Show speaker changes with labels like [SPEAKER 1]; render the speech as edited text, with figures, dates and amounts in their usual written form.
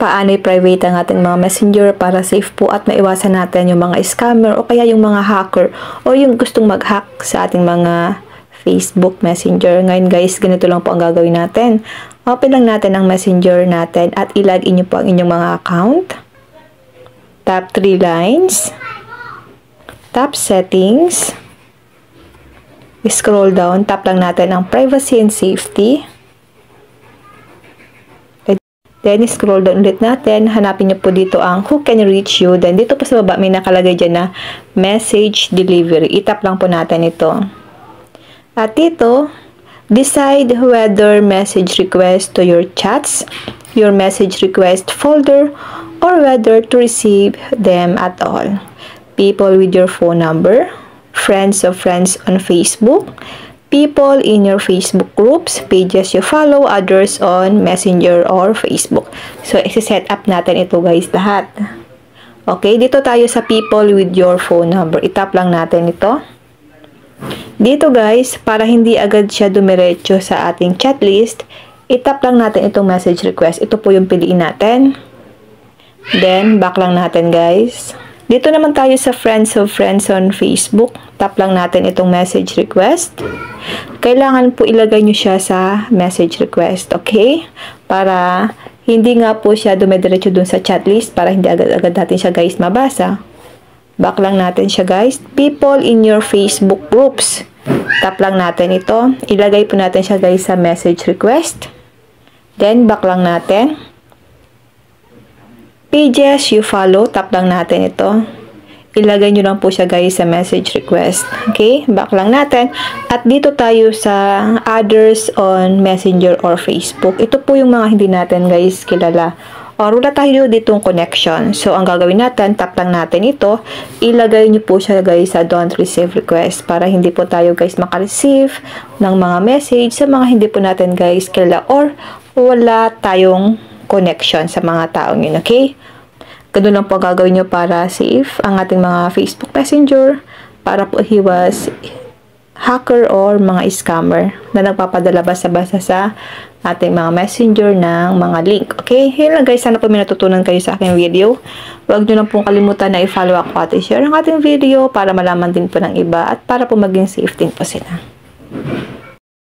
[SPEAKER 1] paano i-private ang ating mga messenger para safe po at maiwasan natin yung mga scammer o kaya yung mga hacker o yung gustong mag-hack sa ating mga Facebook Messenger. Ngayon guys, ganito lang po ang gagawin natin. Open lang natin ang messenger natin at ilagin nyo po ang inyong mga account. Tap 3 lines. Tap settings. Scroll down. Tap lang natin ang privacy and safety. Then, scroll down ulit natin. Hanapin nyo po dito ang who can reach you. Then, dito po sa baba, may nakalagay dyan na message delivery. Itap lang po natin ito. At dito, decide whether message request to your chats, your message request folder, or whether to receive them at all. People with your phone number, friends of friends on Facebook, people in your Facebook groups, pages you follow, others on Messenger or Facebook. So, isi-set up natin ito guys lahat. Okay, dito tayo sa people with your phone number. Itap lang natin ito. Dito guys, para hindi agad siya dumiretso sa ating chat list, itap lang natin itong message request. Ito po yung piliin natin. Then, back lang natin guys. Dito naman tayo sa friends of friends on Facebook. Tap lang natin itong message request. Kailangan po ilagay nyo siya sa message request, okay? Para hindi nga po siya dumidiretso dun sa chat list, para hindi agad-agad natin siya guys mabasa. Back lang natin siya guys. People in your Facebook groups. Tap lang natin ito. Ilagay po natin siya guys sa message request. Then, back lang natin. Pages you follow, tap lang natin ito. Ilagay nyo lang po siya guys sa message request. Okay, back lang natin. At dito tayo sa others on Messenger or Facebook. Ito po yung mga hindi natin guys kilala. Or wala tayo ditong connection. So, ang gagawin natin, tap lang natin ito. Ilagay nyo po siya guys sa don't receive request para hindi po tayo guys makareceive ng mga message sa mga hindi po natin guys kilala or wala tayong connection sa mga taong yun, okay? Ganun lang po gagawin nyo para safe ang ating mga Facebook Messenger para po iwas hacker or mga scammer na nagpapadala basta-basta sa ating mga messenger ng mga link. Okay? Yun lang guys, sana po may natutunan kayo sa aking video. Huwag nyo lang pong kalimutan na i-follow ako at i-share ang ating video para malaman din po ng iba at para po maging safe din po sila.